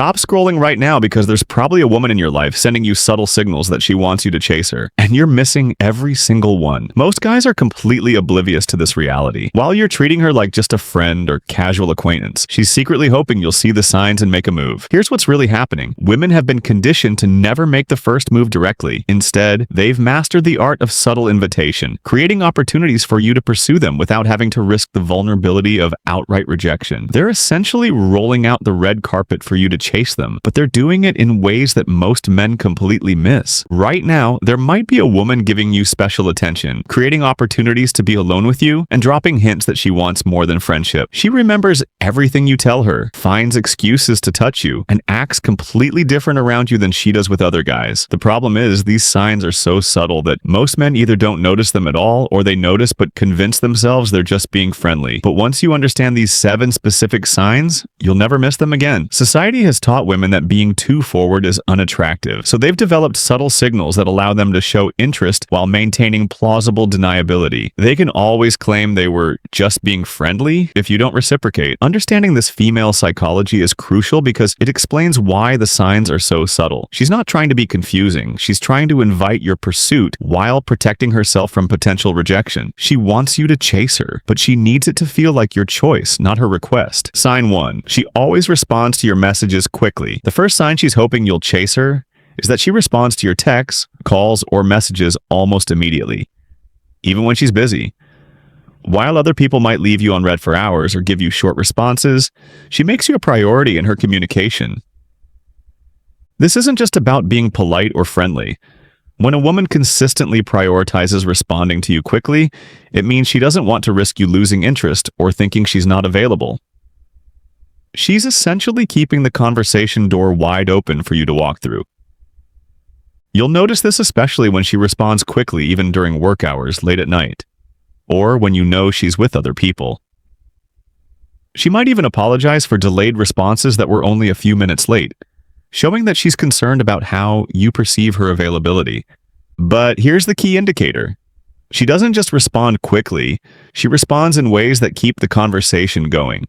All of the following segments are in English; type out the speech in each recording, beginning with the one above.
Stop scrolling right now because there's probably a woman in your life sending you subtle signals that she wants you to chase her, and you're missing every single one. Most guys are completely oblivious to this reality. While you're treating her like just a friend or casual acquaintance, she's secretly hoping you'll see the signs and make a move. Here's what's really happening. Women have been conditioned to never make the first move directly. Instead, they've mastered the art of subtle invitation, creating opportunities for you to pursue them without having to risk the vulnerability of outright rejection. They're essentially rolling out the red carpet for you to chase them, but they're doing it in ways that most men completely miss. Right now, there might be a woman giving you special attention, creating opportunities to be alone with you, and dropping hints that she wants more than friendship. She remembers everything you tell her, finds excuses to touch you, and acts completely different around you than she does with other guys. The problem is, these signs are so subtle that most men either don't notice them at all, or they notice but convince themselves they're just being friendly. But once you understand these 7 specific signs, you'll never miss them again. Society has taught women that being too forward is unattractive, so they've developed subtle signals that allow them to show interest while maintaining plausible deniability. They can always claim they were just being friendly if you don't reciprocate. Understanding this female psychology is crucial because it explains why the signs are so subtle. She's not trying to be confusing. She's trying to invite your pursuit while protecting herself from potential rejection. She wants you to chase her, but she needs it to feel like your choice, not her request. Sign 1. She always responds to your messages quickly. The first sign she's hoping you'll chase her is that she responds to your texts, calls, or messages almost immediately, even when she's busy. While other people might leave you on read for hours or give you short responses, she makes you a priority in her communication. This isn't just about being polite or friendly. When a woman consistently prioritizes responding to you quickly, it means she doesn't want to risk you losing interest or thinking she's not available. She's essentially keeping the conversation door wide open for you to walk through. You'll notice this especially when she responds quickly even during work hours late at night, or when you know she's with other people. She might even apologize for delayed responses that were only a few minutes late, showing that she's concerned about how you perceive her availability. But here's the key indicator. She doesn't just respond quickly, she responds in ways that keep the conversation going.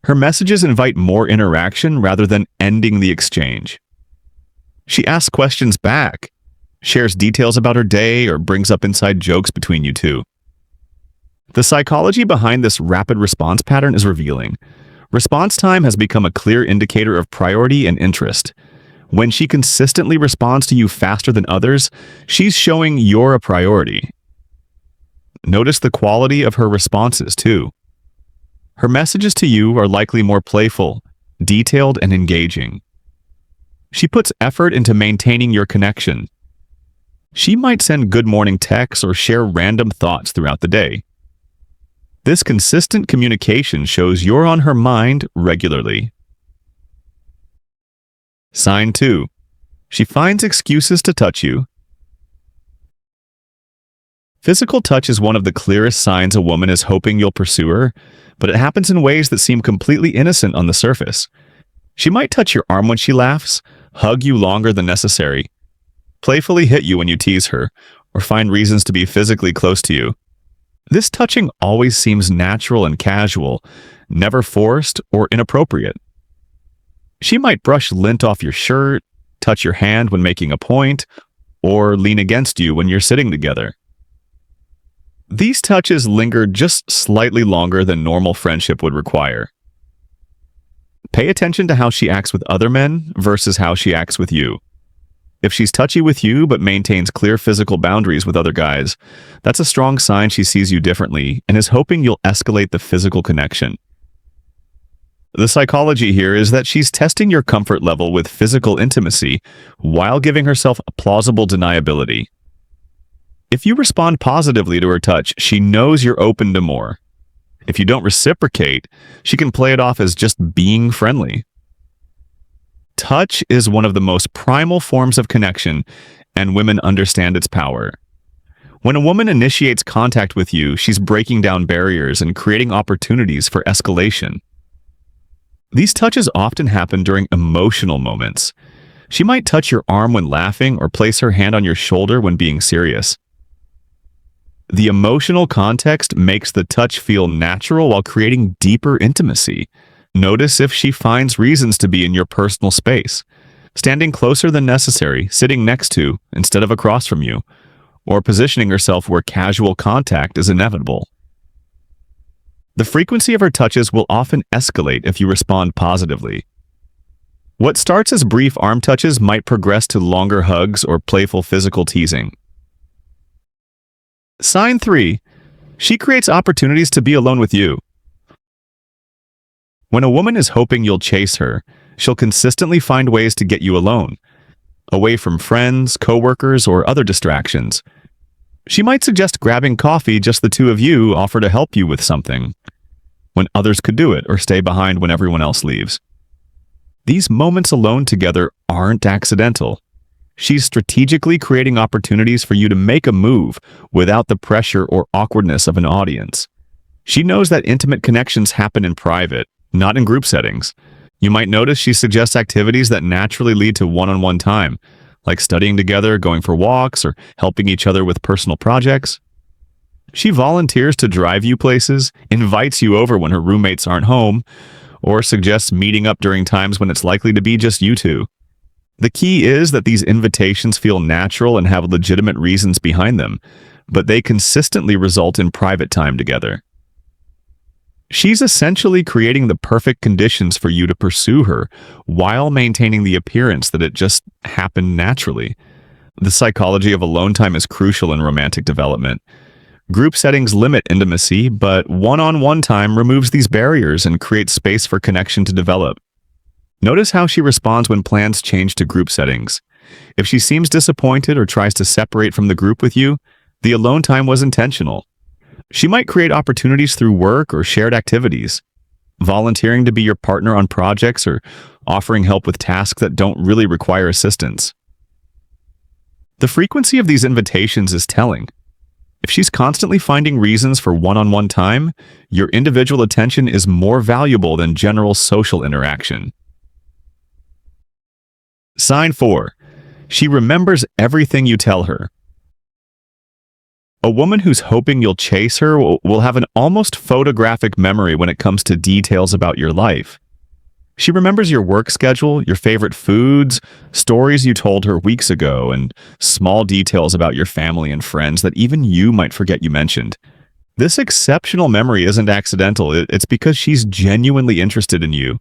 Her messages invite more interaction rather than ending the exchange. She asks questions back, shares details about her day, or brings up inside jokes between you two. The psychology behind this rapid response pattern is revealing. Response time has become a clear indicator of priority and interest. When she consistently responds to you faster than others, she's showing you're a priority. Notice the quality of her responses, too. Her messages to you are likely more playful, detailed, and engaging. She puts effort into maintaining your connection. She might send good morning texts or share random thoughts throughout the day. This consistent communication shows you're on her mind regularly. Sign 2. She finds excuses to touch you. Physical touch is one of the clearest signs a woman is hoping you'll pursue her, but it happens in ways that seem completely innocent on the surface. She might touch your arm when she laughs, hug you longer than necessary, playfully hit you when you tease her, or find reasons to be physically close to you. This touching always seems natural and casual, never forced or inappropriate. She might brush lint off your shirt, touch your hand when making a point, or lean against you when you're sitting together. These touches linger just slightly longer than normal friendship would require. Pay attention to how she acts with other men versus how she acts with you. If she's touchy with you but maintains clear physical boundaries with other guys, that's a strong sign she sees you differently and is hoping you'll escalate the physical connection. The psychology here is that she's testing your comfort level with physical intimacy while giving herself a plausible deniability. If you respond positively to her touch, she knows you're open to more. If you don't reciprocate, she can play it off as just being friendly. Touch is one of the most primal forms of connection, and women understand its power. When a woman initiates contact with you, she's breaking down barriers and creating opportunities for escalation. These touches often happen during emotional moments. She might touch your arm when laughing or place her hand on your shoulder when being serious. The emotional context makes the touch feel natural while creating deeper intimacy. Notice if she finds reasons to be in your personal space, standing closer than necessary, sitting next to instead of across from you, or positioning herself where casual contact is inevitable. The frequency of her touches will often escalate if you respond positively. What starts as brief arm touches might progress to longer hugs or playful physical teasing. Sign 3. She creates opportunities to be alone with you. When a woman is hoping you'll chase her, she'll consistently find ways to get you alone, away from friends, coworkers, or other distractions. She might suggest grabbing coffee just the two of you, offer to help you with something, when others could do it, or stay behind when everyone else leaves. These moments alone together aren't accidental. She's strategically creating opportunities for you to make a move without the pressure or awkwardness of an audience. She knows that intimate connections happen in private, not in group settings. You might notice she suggests activities that naturally lead to one-on-one time, like studying together, going for walks, or helping each other with personal projects. She volunteers to drive you places, invites you over when her roommates aren't home, or suggests meeting up during times when it's likely to be just you two. The key is that these invitations feel natural and have legitimate reasons behind them, but they consistently result in private time together. She's essentially creating the perfect conditions for you to pursue her while maintaining the appearance that it just happened naturally. The psychology of alone time is crucial in romantic development. Group settings limit intimacy, but one-on-one time removes these barriers and creates space for connection to develop. Notice how she responds when plans change to group settings. If she seems disappointed or tries to separate from the group with you, the alone time was intentional. She might create opportunities through work or shared activities, volunteering to be your partner on projects or offering help with tasks that don't really require assistance. The frequency of these invitations is telling. If she's constantly finding reasons for one-on-one time, your individual attention is more valuable than general social interaction. Sign 4. She remembers everything you tell her. A woman who's hoping you'll chase her will have an almost photographic memory when it comes to details about your life. She remembers your work schedule, your favorite foods, stories you told her weeks ago, and small details about your family and friends that even you might forget you mentioned. This exceptional memory isn't accidental. It's because she's genuinely interested in you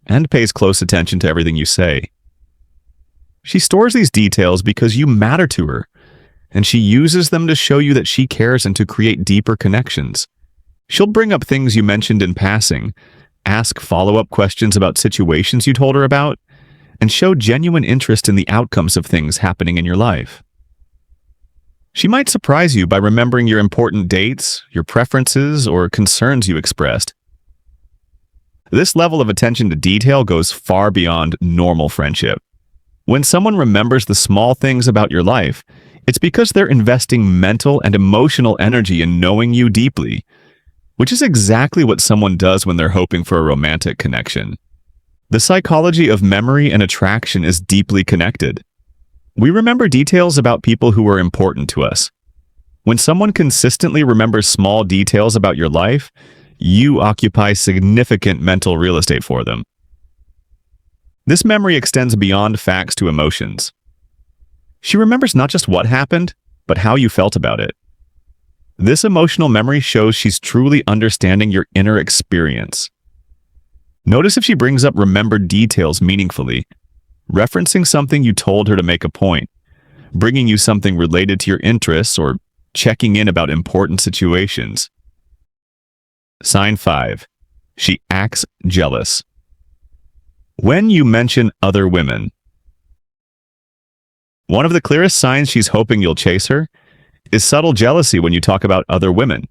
and pays close attention to everything you say. She stores these details because you matter to her, and she uses them to show you that she cares and to create deeper connections. She'll bring up things you mentioned in passing, ask follow-up questions about situations you told her about, and show genuine interest in the outcomes of things happening in your life. She might surprise you by remembering your important dates, your preferences, or concerns you expressed. This level of attention to detail goes far beyond normal friendship. When someone remembers the small things about your life, it's because they're investing mental and emotional energy in knowing you deeply, which is exactly what someone does when they're hoping for a romantic connection. The psychology of memory and attraction is deeply connected. We remember details about people who are important to us. When someone consistently remembers small details about your life, you occupy significant mental real estate for them. This memory extends beyond facts to emotions. She remembers not just what happened, but how you felt about it. This emotional memory shows she's truly understanding your inner experience. Notice if she brings up remembered details meaningfully, referencing something you told her to make a point, bringing you something related to your interests, or checking in about important situations. Sign 5. She acts jealous. When you mention other women. One of the clearest signs she's hoping you'll chase her is subtle jealousy when you talk about other women.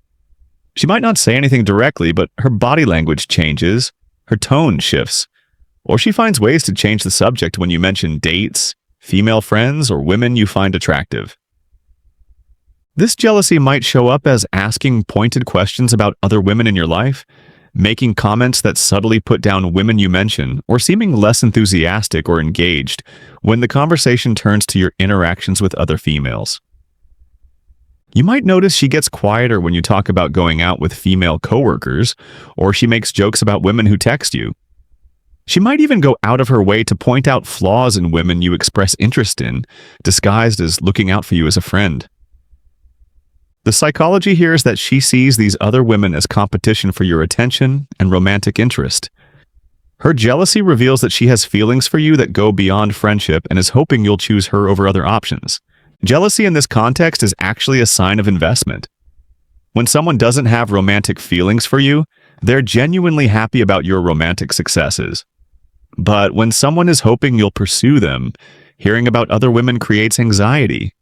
She might not say anything directly, but her body language changes, her tone shifts, or she finds ways to change the subject when you mention dates, female friends, or women you find attractive. This jealousy might show up as asking pointed questions about other women in your life, making comments that subtly put down women you mention, or seeming less enthusiastic or engaged when the conversation turns to your interactions with other females. You might notice she gets quieter when you talk about going out with female coworkers, or she makes jokes about women who text you. She might even go out of her way to point out flaws in women you express interest in, disguised as looking out for you as a friend. The psychology here is that she sees these other women as competition for your attention and romantic interest. Her jealousy reveals that she has feelings for you that go beyond friendship and is hoping you'll choose her over other options. Jealousy in this context is actually a sign of investment. When someone doesn't have romantic feelings for you, they're genuinely happy about your romantic successes. But when someone is hoping you'll pursue them, hearing about other women creates anxiety.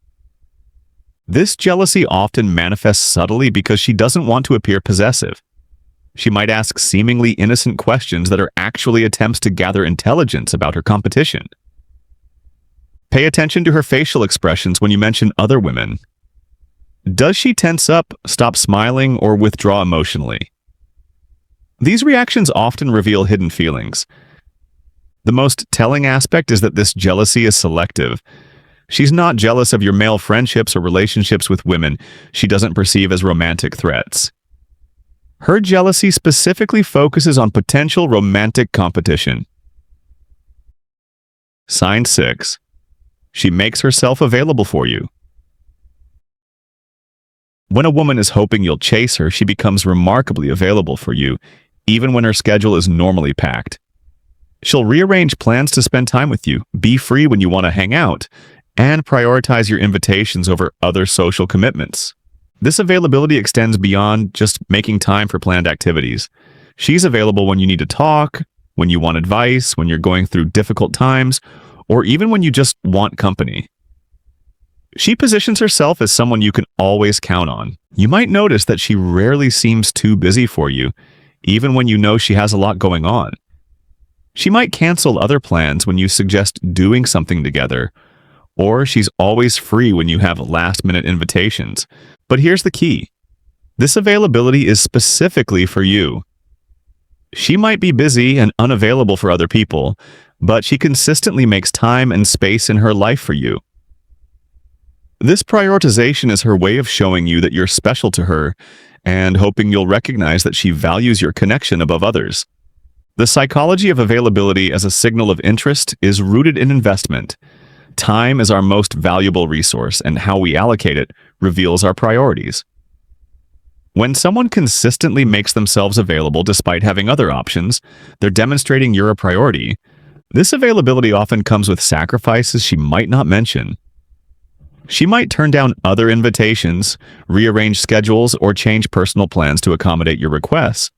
This jealousy often manifests subtly because she doesn't want to appear possessive. She might ask seemingly innocent questions that are actually attempts to gather intelligence about her competition. Pay attention to her facial expressions when you mention other women. Does she tense up, stop smiling, or withdraw emotionally? These reactions often reveal hidden feelings. The most telling aspect is that this jealousy is selective. She's not jealous of your male friendships or relationships with women she doesn't perceive as romantic threats. Her jealousy specifically focuses on potential romantic competition. Sign 6. She makes herself available for you. When a woman is hoping you'll chase her, she becomes remarkably available for you, even when her schedule is normally packed. She'll rearrange plans to spend time with you, be free when you want to hang out, and prioritize your invitations over other social commitments. This availability extends beyond just making time for planned activities. She's available when you need to talk, when you want advice, when you're going through difficult times, or even when you just want company. She positions herself as someone you can always count on. You might notice that she rarely seems too busy for you, even when you know she has a lot going on. She might cancel other plans when you suggest doing something together, or she's always free when you have last-minute invitations. But here's the key. This availability is specifically for you. She might be busy and unavailable for other people, but she consistently makes time and space in her life for you. This prioritization is her way of showing you that you're special to her and hoping you'll recognize that she values your connection above others. The psychology of availability as a signal of interest is rooted in investment. Time is our most valuable resource, and how we allocate it reveals our priorities. When someone consistently makes themselves available despite having other options, they're demonstrating you're a priority. This availability often comes with sacrifices she might not mention. She might turn down other invitations, rearrange schedules, or change personal plans to accommodate your requests.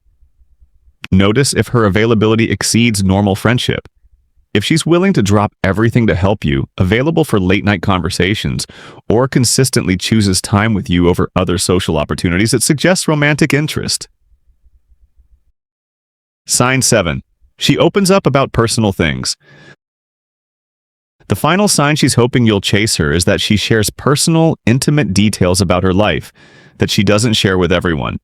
Notice if her availability exceeds normal friendship. If she's willing to drop everything to help you, available for late-night conversations, or consistently chooses time with you over other social opportunities, it suggests romantic interest. Sign 7. She opens up about personal things. The final sign she's hoping you'll chase her is that she shares personal, intimate details about her life that she doesn't share with everyone.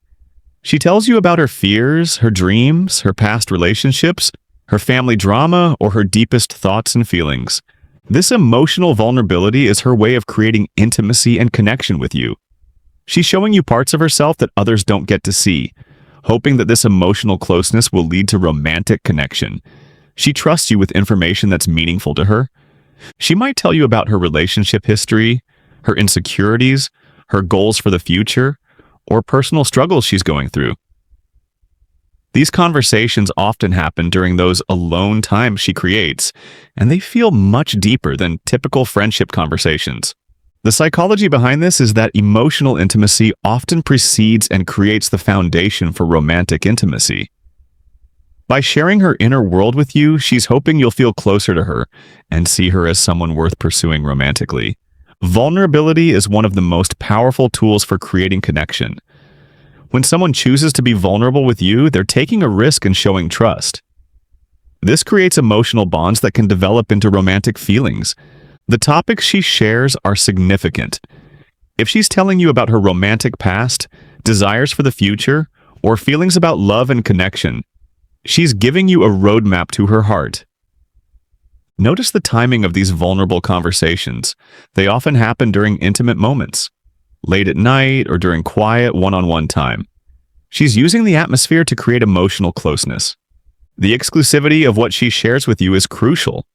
She tells you about her fears, her dreams, her past relationships, her family drama, or her deepest thoughts and feelings. This emotional vulnerability is her way of creating intimacy and connection with you. She's showing you parts of herself that others don't get to see, hoping that this emotional closeness will lead to romantic connection. She trusts you with information that's meaningful to her. She might tell you about her relationship history, her insecurities, her goals for the future, or personal struggles she's going through. These conversations often happen during those alone times she creates, and they feel much deeper than typical friendship conversations. The psychology behind this is that emotional intimacy often precedes and creates the foundation for romantic intimacy. By sharing her inner world with you, she's hoping you'll feel closer to her and see her as someone worth pursuing romantically. Vulnerability is one of the most powerful tools for creating connection. When someone chooses to be vulnerable with you, they're taking a risk and showing trust. This creates emotional bonds that can develop into romantic feelings. The topics she shares are significant. If she's telling you about her romantic past, desires for the future, or feelings about love and connection, she's giving you a roadmap to her heart. Notice the timing of these vulnerable conversations. They often happen during intimate moments, late at night, or during quiet one-on-one time. She's using the atmosphere to create emotional closeness. The exclusivity of what she shares with you is crucial.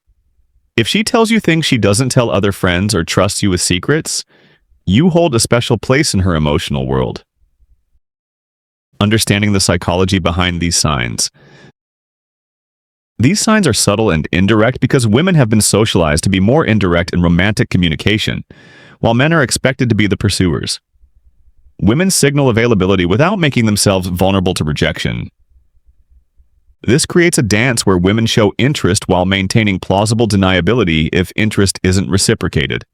If she tells you things she doesn't tell other friends or trusts you with secrets, you hold a special place in her emotional world. Understanding the psychology behind these signs. These signs are subtle and indirect because women have been socialized to be more indirect in romantic communication, while men are expected to be the pursuers. Women signal availability without making themselves vulnerable to rejection. This creates a dance where women show interest while maintaining plausible deniability if interest isn't reciprocated.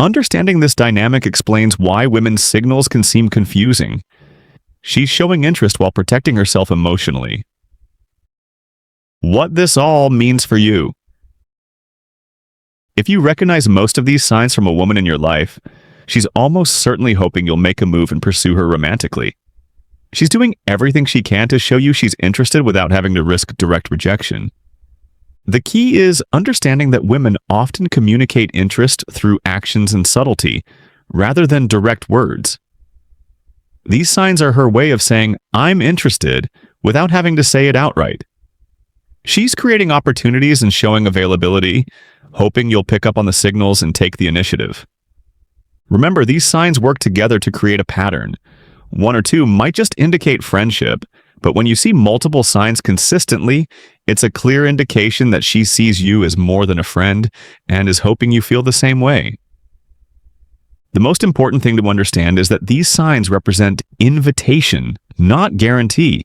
Understanding this dynamic explains why women's signals can seem confusing. She's showing interest while protecting herself emotionally. What this all means for you. If you recognize most of these signs from a woman in your life, she's almost certainly hoping you'll make a move and pursue her romantically. She's doing everything she can to show you she's interested without having to risk direct rejection. The key is understanding that women often communicate interest through actions and subtlety, rather than direct words. These signs are her way of saying, "I'm interested," without having to say it outright. She's creating opportunities and showing availability, hoping you'll pick up on the signals and take the initiative. Remember, these signs work together to create a pattern. One or two might just indicate friendship, but when you see multiple signs consistently, it's a clear indication that she sees you as more than a friend and is hoping you feel the same way. The most important thing to understand is that these signs represent invitation, not guarantee.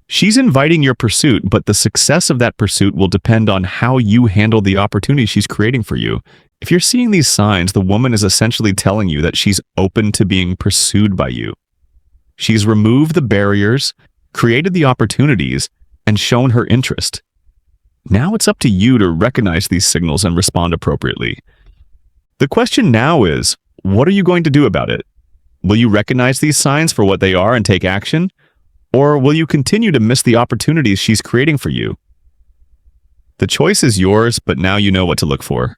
She's inviting your pursuit, but the success of that pursuit will depend on how you handle the opportunity she's creating for you. If you're seeing these signs, the woman is essentially telling you that she's open to being pursued by you. She's removed the barriers, created the opportunities, and shown her interest. Now it's up to you to recognize these signals and respond appropriately. The question now is, what are you going to do about it? Will you recognize these signs for what they are and take action? Or will you continue to miss the opportunities she's creating for you? The choice is yours, but now you know what to look for.